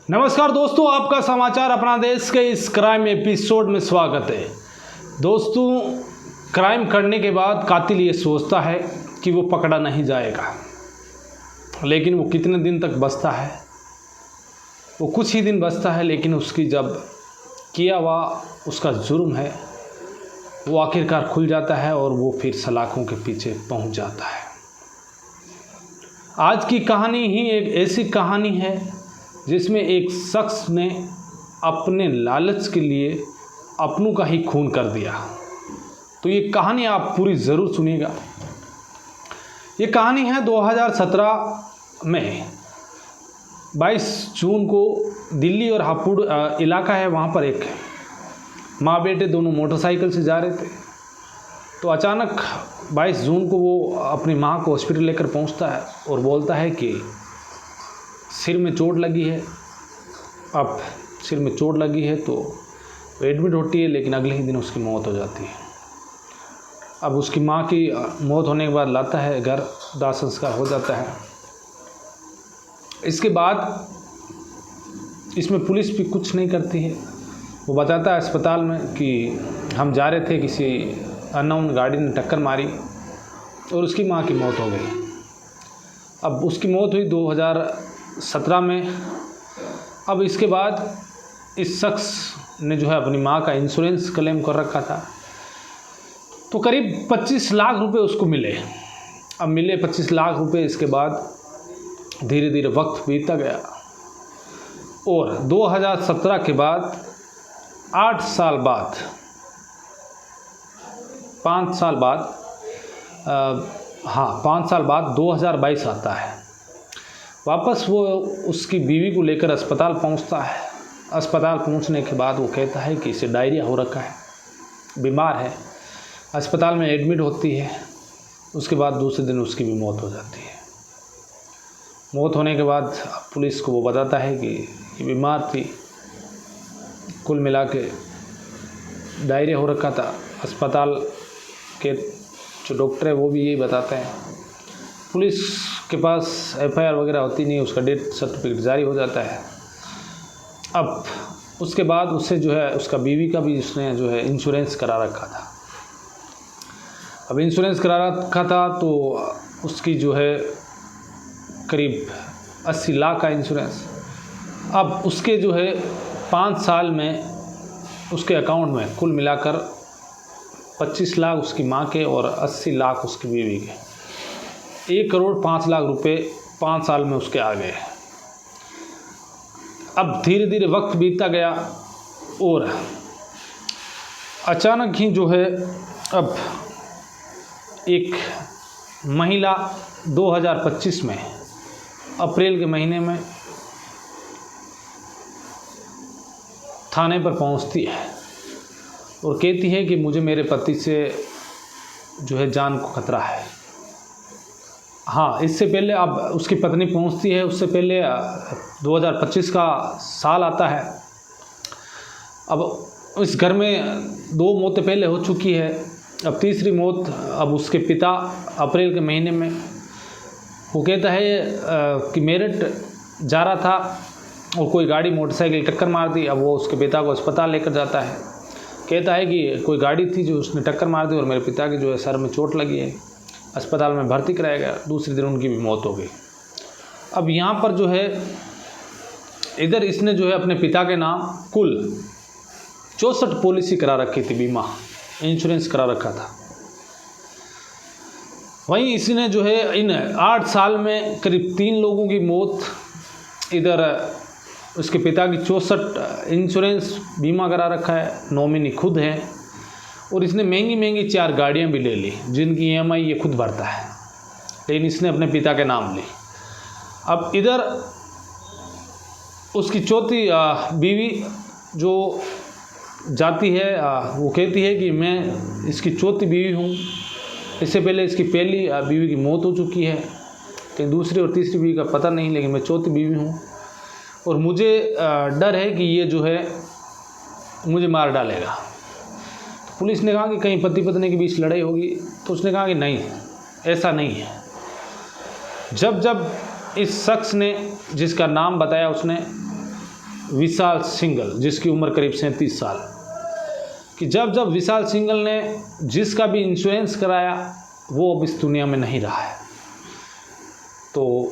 नमस्कार दोस्तों, आपका समाचार अपना देश के इस क्राइम एपिसोड में स्वागत है। दोस्तों, क्राइम करने के बाद कातिल ये सोचता है कि वो पकड़ा नहीं जाएगा, लेकिन वो कितने दिन तक बचता है? वो कुछ ही दिन बचता है, लेकिन उसकी जब किया हुआ उसका जुर्म है वो आखिरकार खुल जाता है और वो फिर सलाखों के पीछे पहुंच जाता है। आज की कहानी ही एक ऐसी कहानी है जिसमें एक शख्स ने अपने लालच के लिए अपनों का ही खून कर दिया। तो ये कहानी आप पूरी ज़रूर सुनिएगा। ये कहानी है 2017 में 22 जून को दिल्ली और हापुड़ इलाका है, वहाँ पर एक माँ बेटे दोनों मोटरसाइकिल से जा रहे थे। तो अचानक 22 जून को वो अपनी माँ को हॉस्पिटल लेकर पहुँचता है और बोलता है कि सिर में चोट लगी है। अब सिर में चोट लगी है तो एडमिट होती है, लेकिन अगले ही दिन उसकी मौत हो जाती है। अब उसकी माँ की मौत होने के बाद लाता है घर, दाह संस्कार हो जाता है। इसके बाद इसमें पुलिस भी कुछ नहीं करती है। वो बताता है अस्पताल में कि हम जा रहे थे, किसी अननोन गाड़ी ने टक्कर मारी और उसकी माँ की मौत हो गई। अब उसकी मौत हुई 2017 में। अब इसके बाद इस शख्स ने जो है अपनी माँ का इंश्योरेंस क्लेम कर रखा था, तो करीब 25 लाख रुपए उसको मिले। अब मिले 25 लाख रुपए। इसके बाद धीरे धीरे वक्त बीतता गया और 2017 के बाद 8 साल बाद 5 साल बाद 5 साल बाद 2022 आता है। वापस वो उसकी बीवी को लेकर अस्पताल पहुंचता है। अस्पताल पहुंचने के बाद वो कहता है कि इसे डायरिया हो रखा है, बीमार है। अस्पताल में एडमिट होती है। उसके बाद दूसरे दिन उसकी भी मौत हो जाती है। मौत होने के बाद पुलिस को वो बताता है कि ये बीमार थी, कुल मिला के डायरिया हो रखा था। अस्पताल के जो डॉक्टर है वो भी यही बताते हैं। पुलिस के पास FIR वगैरह होती नहीं, उसका डेथ सर्टिफिकेट जारी हो जाता है। अब उसके बाद उससे जो है उसका बीवी का भी उसने जो है इंश्योरेंस करा रखा था। अब इंश्योरेंस करा रखा था तो उसकी जो है करीब 80 लाख का इंश्योरेंस। अब उसके जो है 5 साल में उसके अकाउंट में कुल मिलाकर 25 लाख उसकी माँ के और 80 लाख उसकी बीवी के, 1 करोड़ 5 लाख रुपए 5 साल में उसके आ गए। अब धीरे धीरे वक्त बीतता गया और अचानक ही जो है अब एक महिला 2025 में अप्रैल के महीने में थाने पर पहुंचती है और कहती है कि मुझे मेरे पति से जो है जान को खतरा है। हाँ, इससे पहले अब उसकी पत्नी पहुंचती है, उससे पहले 2025 का साल आता है। अब इस घर में 2 मौतें पहले हो चुकी है। अब तीसरी मौत अब उसके पिता अप्रैल के महीने में। वो कहता है कि मेरठ जा रहा था और कोई गाड़ी मोटरसाइकिल टक्कर मार दी। अब वो उसके पिता को अस्पताल लेकर जाता है। कहता है कि कोई गाड़ी थी जो उसने टक्कर मार दी और मेरे पिता की जो है सर में चोट लगी है, अस्पताल में भर्ती कराया गया। दूसरे दिन उनकी भी मौत हो गई। अब यहाँ पर जो है इधर इसने जो है अपने पिता के नाम कुल 64 पॉलिसी करा रखी थी, बीमा इंश्योरेंस करा रखा था। वहीं इसने जो है इन 8 साल में करीब 3 लोगों की मौत, इधर उसके पिता की 64 इंश्योरेंस बीमा करा रखा है, नॉमिनी खुद है, और इसने महंगी महंगी 4 गाड़ियाँ भी ले ली जिनकी EMI ये खुद भरता है, लेकिन इसने अपने पिता के नाम ली। अब इधर उसकी चौथी बीवी जो जाती है, वो कहती है कि मैं इसकी चौथी बीवी हूँ। इससे पहले इसकी पहली बीवी की मौत हो चुकी है, लेकिन दूसरी और तीसरी बीवी का पता नहीं, लेकिन मैं चौथी बीवी हूँ और मुझे डर है कि ये जो है मुझे मार डालेगा। पुलिस ने कहा कि कहीं पति पत्नी के बीच लड़ाई होगी, तो उसने कहा कि नहीं, ऐसा नहीं है। जब जब इस शख्स ने, जिसका नाम बताया उसने, विशाल सिंघल, जिसकी उम्र करीब 37 साल, कि जब विशाल सिंघल ने जिसका भी इंश्योरेंस कराया वो अब इस दुनिया में नहीं रहा है। तो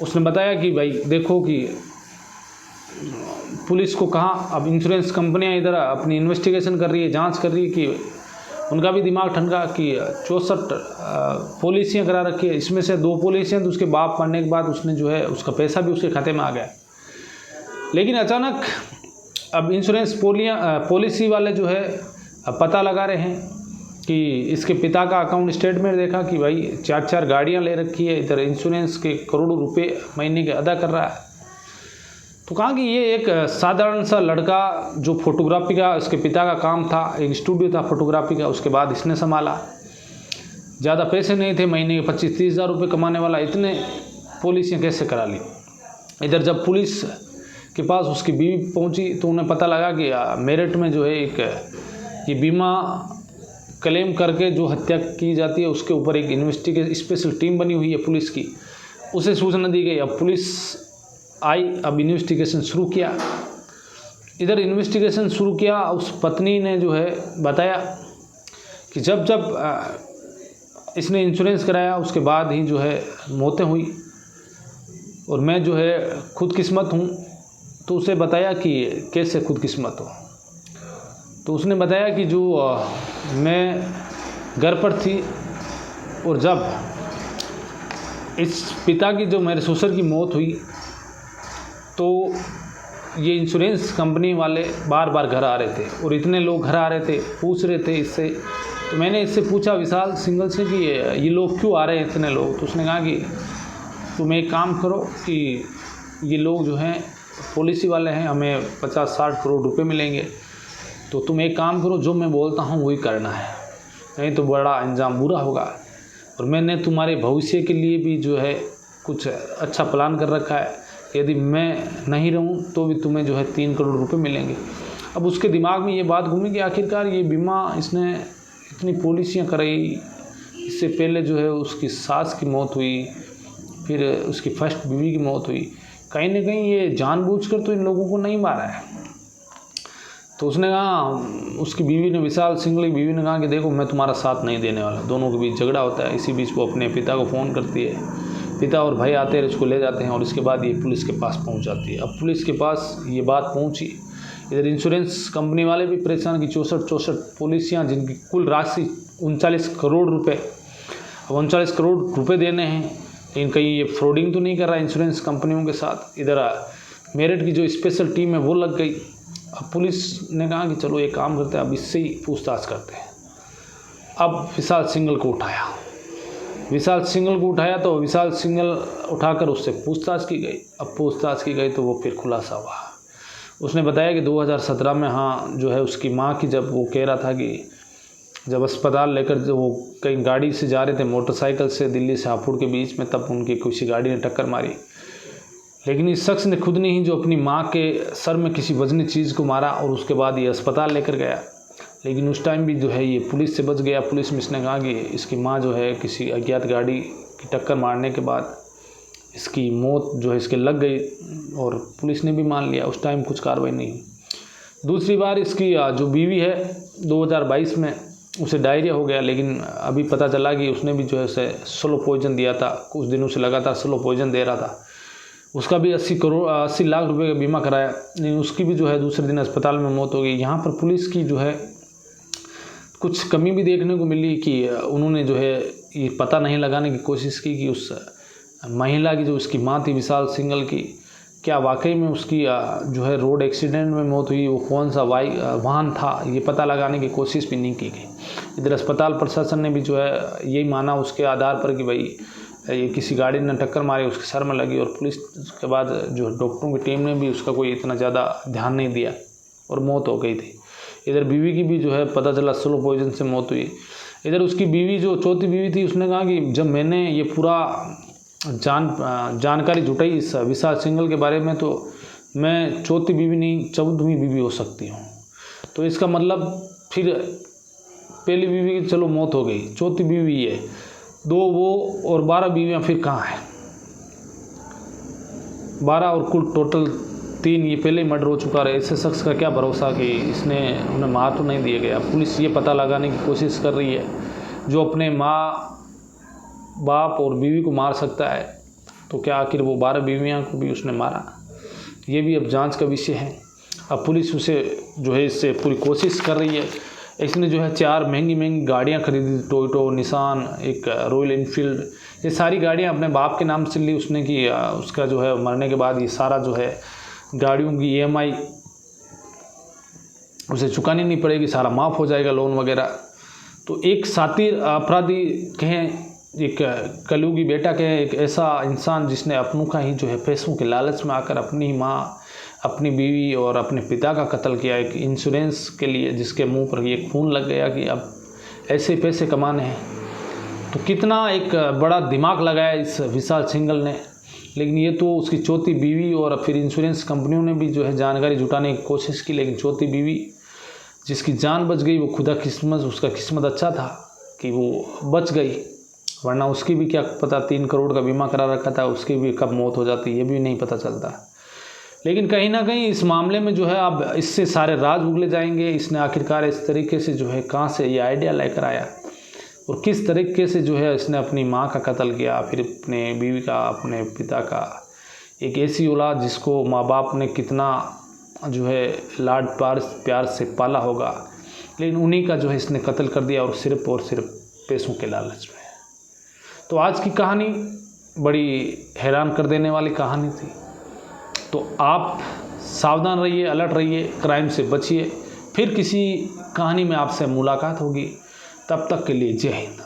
उसने बताया कि भाई देखो कि पुलिस को कहाँ, अब इंश्योरेंस कंपनियां इधर अपनी इन्वेस्टिगेशन कर रही है, जांच कर रही है कि उनका भी दिमाग ठंडा कि 64 पॉलिसियाँ करा रखी है, इसमें से 2 पॉलिसियाँ तो उसके बाप मरने के बाद उसने जो है उसका पैसा भी उसके खाते में आ गया। लेकिन अचानक अब इंश्योरेंस पॉलिसी वाले जो है पता लगा रहे हैं कि इसके पिता का अकाउंट स्टेटमेंट देखा कि भाई 4 गाड़ियाँ ले रखी है, इधर इंश्योरेंस के करोड़ों रुपए महीने के अदा कर रहा है। तो कहा कि ये एक साधारण सा लड़का जो फोटोग्राफी का उसके पिता का काम था, एक स्टूडियो था फोटोग्राफी का, उसके बाद इसने संभाला। ज़्यादा पैसे नहीं थे, महीने के 25-30 हज़ार रुपये कमाने वाला, इतने पॉलिसियाँ कैसे करा ली। इधर जब पुलिस के पास उसकी बीवी पहुंची तो उन्हें पता लगा कि मेरठ में जो है एक ये बीमा क्लेम करके जो हत्या की जाती है उसके ऊपर एक इन्वेस्टिगेशन स्पेशल टीम बनी हुई है पुलिस की, उसे सूचना दी गई। अब पुलिस आई, अब इन्वेस्टिगेशन शुरू किया। इधर इन्वेस्टिगेशन शुरू किया, उस पत्नी ने जो है बताया कि जब इसने इंश्योरेंस कराया उसके बाद ही जो है मौतें हुई और मैं जो है खुदकिस्मत हूँ। तो उसे बताया कि कैसे खुदकिस्मत हो। तो उसने बताया कि जो मैं घर पर थी और जब इस पिता की जो मेरे ससुर की मौत हुई तो ये इंश्योरेंस कंपनी वाले बार बार घर आ रहे थे और इतने लोग घर आ रहे थे, पूछ रहे थे इससे। तो मैंने इससे पूछा विशाल सिंघल से कि ये लोग क्यों आ रहे हैं इतने लोग। तो उसने कहा कि तुम एक काम करो कि ये लोग जो हैं पॉलिसी वाले हैं, हमें 50-60 करोड़ रुपए मिलेंगे, तो तुम एक काम करो, जो मैं बोलता हूँ वही करना है, नहीं तो बड़ा अंजाम बुरा होगा। और मैंने तुम्हारे भविष्य के लिए भी जो है कुछ अच्छा प्लान कर रखा है, यदि मैं नहीं रहूं तो भी तुम्हें जो है 3 करोड़ रुपए मिलेंगे। अब उसके दिमाग में ये बात घूमी कि आखिरकार ये बीमा इसने इतनी पॉलिसियाँ कराई, इससे पहले जो है उसकी सास की मौत हुई, फिर उसकी फर्स्ट बीवी की मौत हुई, कहीं ना कहीं ये जानबूझकर तो इन लोगों को नहीं मारा है। तो उसने कहा, उसकी बीवी ने, विशाल सिंघल की बीवी ने कहा कि देखो मैं तुम्हारा साथ नहीं देने वाला। दोनों के बीच झगड़ा होता है। इसी बीच वो अपने पिता को फ़ोन करती है, पिता और भाई आते हैं, इसको ले जाते हैं और इसके बाद ये पुलिस के पास पहुंच जाती है। अब पुलिस के पास ये बात पहुंची, इधर इंश्योरेंस कंपनी वाले भी परेशान कि 64 पॉलिसियाँ जिनकी कुल राशि 39 करोड़ रुपए, अब 39 करोड़ रुपए देने हैं, लेकिन कहीं ये फ्रॉडिंग तो नहीं कर रहा है इंश्योरेंस कंपनियों के साथ। इधर मेरठ की जो स्पेशल टीम है वो लग गई। अब पुलिस ने कहा कि चलो एक काम करते हैं, अब इससे ही पूछताछ करते हैं। अब विशाल सिंघल को उठाया, तो विशाल सिंघल उठाकर उससे पूछताछ की गई। अब पूछताछ की गई तो वो फिर खुलासा हुआ। उसने बताया कि 2017 में जो है उसकी माँ की, जब वो कह रहा था कि जब अस्पताल लेकर जब वो कहीं गाड़ी से जा रहे थे मोटरसाइकिल से दिल्ली से हापुड़ के बीच में, तब उनकी किसी गाड़ी ने टक्कर मारी। लेकिन इस शख्स ने खुद ने ही जो अपनी माँ के सर में किसी वजनी चीज़ को मारा और उसके बाद ये अस्पताल लेकर गया। लेकिन उस टाइम भी जो है ये पुलिस से बच गया। पुलिस में इसने कहा कि इसकी माँ जो है किसी अज्ञात गाड़ी की टक्कर मारने के बाद इसकी मौत जो है इसके लग गई और पुलिस ने भी मान लिया। उस टाइम कुछ कार्रवाई नहीं हुई। दूसरी बार इसकी जो बीवी है 2022 में उसे डायरिया हो गया, लेकिन अभी पता चला कि उसने भी जो है उसे स्लो पॉइजन दिया था। कुछ दिनों से लगातार स्लो पॉइजन दे रहा था। उसका भी 80 लाख रुपए का बीमा कराया, लेकिन उसकी भी जो है दूसरे दिन अस्पताल में मौत हो गई। यहाँ पर पुलिस की जो है कुछ कमी भी देखने को मिली कि उन्होंने जो है ये पता नहीं लगाने की कोशिश की कि उस महिला की जो उसकी माँ थी विशाल सिंघल की, क्या वाकई में उसकी जो है रोड एक्सीडेंट में मौत हुई, वो कौन सा वाहन था, ये पता लगाने की कोशिश भी नहीं की गई। इधर अस्पताल प्रशासन ने भी जो है यही माना उसके आधार पर कि भाई ये किसी गाड़ी ने टक्कर मारी, उसके सर में लगी। और पुलिस के बाद जो डॉक्टरों की टीम ने भी उसका कोई इतना ज़्यादा ध्यान नहीं दिया और मौत हो गई थी। इधर बीवी की भी जो है पता चला स्लो पॉइजन से मौत हुई। इधर उसकी बीवी जो चौथी बीवी थी, उसने कहा कि जब मैंने ये पूरा जानकारी जुटाई इस विशाल सिंघल के बारे में, तो मैं चौथी बीवी नहीं 14वीं बीवी हो सकती हूँ। तो इसका मतलब फिर पहली बीवी की चलो मौत हो गई, चौथी बीवी है, 2 वो और 12 बीवियाँ फिर कहाँ हैं? 12 और कुल टोटल 3 ये पहले ही मर्डर हो चुका है। ऐसे शख्स का क्या भरोसा कि इसने उन्हें मार तो नहीं दिया गया। पुलिस ये पता लगाने की कोशिश कर रही है, जो अपने माँ बाप और बीवी को मार सकता है तो क्या आखिर वो 12 बीवियाँ को भी उसने मारा? ये भी अब जांच का विषय है। अब पुलिस उसे जो है इससे पूरी कोशिश कर रही है। इसने जो है 4 महंगी गाड़ियाँ खरीदी, टोयोटो, निसान, एक रॉयल एनफील्ड। ये सारी गाड़ियाँ अपने बाप के नाम से ली उसने कि उसका जो है मरने के बाद ये सारा जो है गाड़ियों की EMI उसे चुकानी नहीं पड़ेगी, सारा माफ़ हो जाएगा, लोन वगैरह। तो एक सातिर अपराधी कहें, एक कलयुगी बेटा कहें, एक ऐसा इंसान जिसने अपनों का ही जो है पैसों के लालच में आकर अपनी माँ, अपनी बीवी और अपने पिता का कत्ल किया, एक इंश्योरेंस के लिए, जिसके मुंह पर ये खून लग गया कि अब ऐसे पैसे कमाने हैं। तो कितना एक बड़ा दिमाग लगाया इस विशाल सिंघल ने। लेकिन ये तो उसकी चौथी बीवी और फिर इंश्योरेंस कंपनियों ने भी जो है जानकारी जुटाने की कोशिश की, लेकिन चौथी बीवी जिसकी जान बच गई, वो खुदा किस्मत, उसका किस्मत अच्छा था कि वो बच गई, वरना उसकी भी क्या पता, 3 करोड़ का बीमा करा रखा था, उसकी भी कब मौत हो जाती ये भी नहीं पता चलता। लेकिन कहीं ना कहीं इस मामले में जो है अब इससे सारे राज उगले जाएंगे। इसने आखिरकार इस तरीके से जो है कहाँ से ये आइडिया लेकर आया और किस तरीके से जो है इसने अपनी माँ का कत्ल किया, फिर अपने बीवी का, अपने पिता का, एक ऐसी औलाद जिसको माँ बाप ने कितना जो है लाड प्यार से पाला होगा, लेकिन उन्हीं का जो है इसने कत्ल कर दिया और सिर्फ पैसों के लालच में। तो आज की कहानी बड़ी हैरान कर देने वाली कहानी थी। तो आप सावधान रहिए, अलर्ट रहिए, क्राइम से बचिए। फिर किसी कहानी में आपसे मुलाकात होगी, तब तक के लिए जय हिंद।